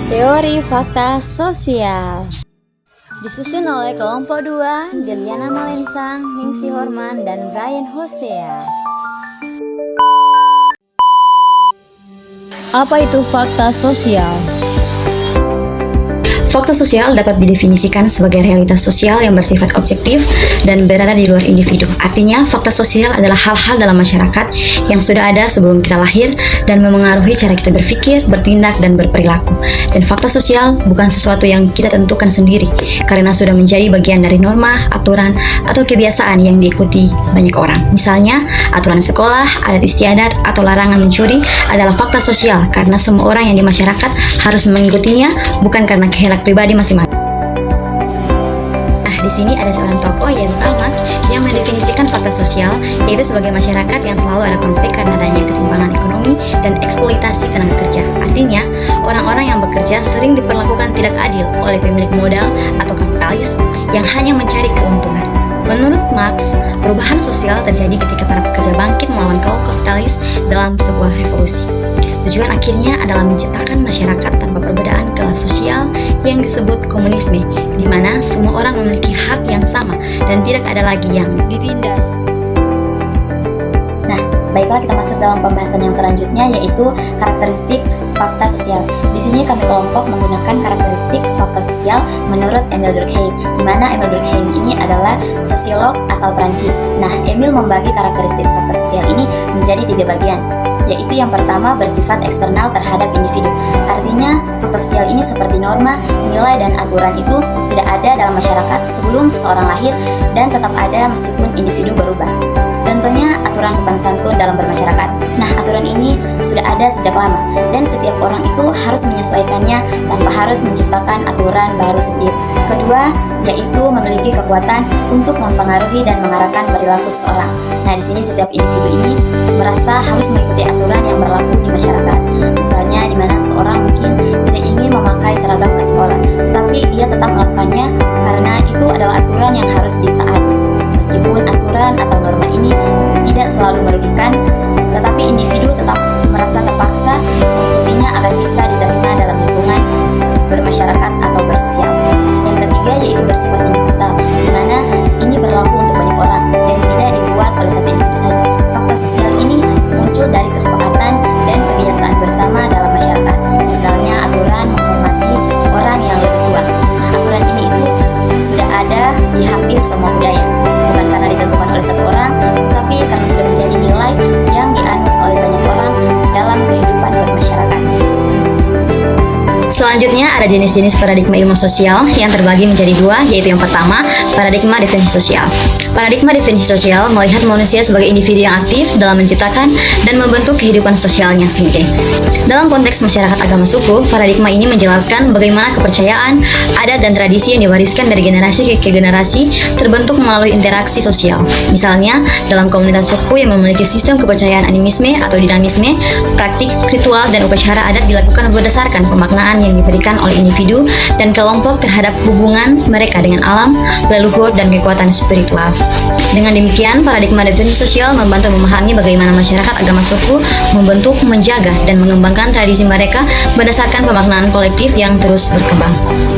Teori fakta sosial disusun oleh kelompok 2, Deliana Malensang, Ningsi Horman, dan Brian Hosea. Apa itu fakta sosial? Fakta sosial dapat didefinisikan sebagai realitas sosial yang bersifat objektif dan berada di luar individu. Artinya, fakta sosial adalah hal-hal dalam masyarakat yang sudah ada sebelum kita lahir dan memengaruhi cara kita berpikir, bertindak, dan berperilaku. Dan fakta sosial bukan sesuatu yang kita tentukan sendiri, karena sudah menjadi bagian dari norma, aturan, atau kebiasaan yang diikuti banyak orang. Misalnya, aturan sekolah, adat istiadat, atau larangan mencuri adalah fakta sosial karena semua orang yang di masyarakat harus mengikutinya, bukan karena kehendak pribadi masing-masing. Nah, di sini ada seorang tokoh yaitu Karl Marx yang mendefinisikan fakta sosial, yaitu sebagai masyarakat yang selalu ada konflik karena adanya ketimpangan ekonomi dan eksploitasi tenaga kerja. Artinya, orang-orang yang bekerja sering diperlakukan tidak adil oleh pemilik modal atau kapitalis yang hanya mencari keuntungan. Menurut Marx, perubahan sosial terjadi ketika para pekerja bangkit melawan kaum kapitalis dalam sebuah revolusi. Tujuan akhirnya adalah menciptakan masyarakat tanpa perbedaan kelas sosial yang disebut komunisme, di mana semua orang memiliki hak yang sama dan tidak ada lagi yang ditindas. Nah, baiklah kita masuk dalam pembahasan yang selanjutnya, yaitu karakteristik fakta sosial. Di sini kami kelompok menggunakan karakteristik fakta sosial menurut Emile Durkheim, di mana Emile Durkheim ini adalah sosiolog asal Prancis. Nah, Emile membagi karakteristik fakta sosial ini menjadi 3 bagian, yaitu yang pertama bersifat eksternal terhadap individu. Artinya, fakta sosial ini seperti norma, nilai, dan aturan itu sudah ada dalam masyarakat sebelum seseorang lahir dan tetap ada meskipun individu berubah. Contohnya, aturan sopan santun dalam bermasyarakat. Nah, aturan ini sudah ada sejak lama dan setiap orang itu harus menyesuaikannya tanpa harus menciptakan aturan baru sendiri. Kedua, yaitu memiliki kekuatan untuk mempengaruhi dan mengarahkan perilaku seseorang. Nah, di sini setiap individu ini merasa harus mengikuti aturan yang berlaku di masyarakat. Misalnya, di mana seseorang mungkin tidak ingin memakai seragam ke sekolah, tetapi ia tetap melakukannya karena itu adalah aturan yang harus ditaati. Meskipun aturan atau norma ini tidak selalu merugikan, tetapi individu tetap merasa terpaksa mengikutinya agar bisa diterima dalam lingkungan bermasyarakat atau bersosial. Yang ketiga yaitu bersifat universal, di mana ini berlaku untuk banyak orang dan tidak dibuat oleh satu individu saja. Fakta sosial ini muncul dari kesepakatan dan kebiasaan bersama dalam masyarakat. Misalnya aturan menghormati orang yang lebih tua. Nah, aturan ini itu sudah ada di hampir semua budaya, bukan karena ditentukan oleh satu orang, tetapi karena sudah menjadi nilai yang dianut oleh banyak orang dalam kehidupan bermasyarakat. Selanjutnya ada jenis-jenis paradigma ilmu sosial yang terbagi menjadi 2, yaitu yang pertama, paradigma definisi sosial. Paradigma definisi sosial melihat manusia sebagai individu yang aktif dalam menciptakan dan membentuk kehidupan sosialnya sendiri. Dalam konteks masyarakat agama suku, paradigma ini menjelaskan bagaimana kepercayaan, adat, dan tradisi yang diwariskan dari generasi ke generasi terbentuk melalui interaksi sosial. Misalnya, dalam komunitas suku yang memiliki sistem kepercayaan animisme atau dinamisme, praktik, ritual, dan upacara adat dilakukan berdasarkan pemaknaan yang diberikan oleh individu dan kelompok terhadap hubungan mereka dengan alam, leluhur, dan kekuatan spiritual. Dengan demikian, paradigma definisi sosial membantu memahami bagaimana masyarakat agama suku membentuk, menjaga, dan mengembangkan tradisi mereka berdasarkan pemaknaan kolektif yang terus berkembang.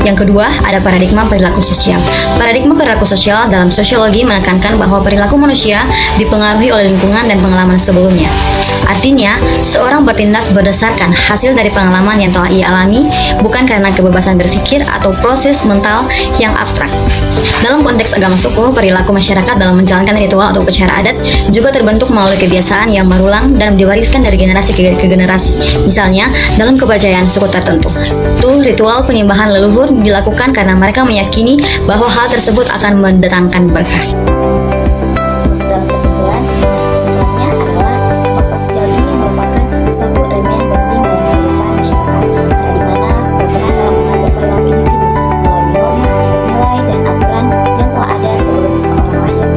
Yang kedua, ada paradigma perilaku sosial. Paradigma perilaku sosial dalam sosiologi menekankan bahwa perilaku manusia dipengaruhi oleh lingkungan dan pengalaman sebelumnya. Artinya, seorang bertindak berdasarkan hasil dari pengalaman yang telah ia alami, bukan karena kebebasan berpikir atau proses mental yang abstrak. Dalam konteks agama suku, perilaku masyarakat dalam menjalankan ritual atau upacara adat juga terbentuk melalui kebiasaan yang berulang dan diwariskan dari generasi ke generasi. Misalnya, dalam kepercayaan suku tertentu, ritual penyembahan leluhur dilakukan karena mereka meyakini bahwa hal tersebut akan mendatangkan berkah. Dalam kesimpulannya adalah fakta sosial ini merupakan suatu elemen penting dalam kehidupan masyarakat, karena di mana berperan dalam mengatur perilaku individu melalui norma, nilai, dan aturan yang telah ada sebelum seseorang lahir.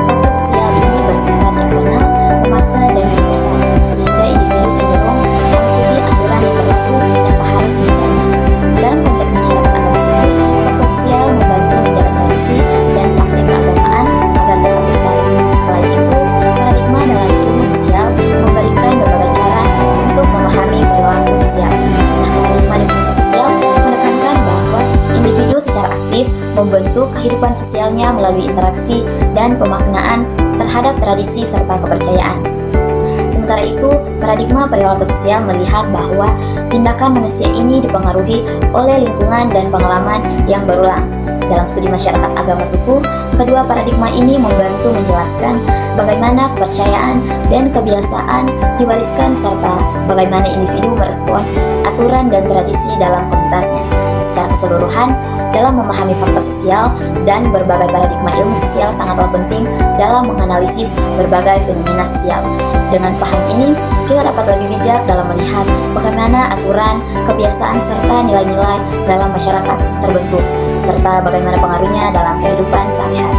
Fakta sosial ini bersifat eksternal, memaksa, dan universal, sehingga individu cenderung mengikuti aturan yang berlaku tanpa harus menyadarinya. Dalam konteks masyarakat agama suku, fakta sosial membantu menjaga tradisi dan praktik keagamaan membentuk kehidupan sosialnya melalui interaksi dan pemaknaan terhadap tradisi serta kepercayaan. Sementara itu, paradigma perilaku sosial melihat bahwa tindakan manusia ini dipengaruhi oleh lingkungan dan pengalaman yang berulang. Dalam studi masyarakat agama suku, kedua paradigma ini membantu menjelaskan bagaimana kepercayaan dan kebiasaan diwariskan serta bagaimana individu merespon aturan dan tradisi dalam komunitasnya. Secara keseluruhan, dalam memahami fakta sosial dan berbagai paradigma ilmu sosial sangatlah penting dalam menganalisis berbagai fenomena sosial. Dengan paham ini, kita dapat lebih bijak dalam melihat bagaimana aturan, kebiasaan, serta nilai-nilai dalam masyarakat terbentuk, serta bagaimana pengaruhnya dalam kehidupan sehari-hari.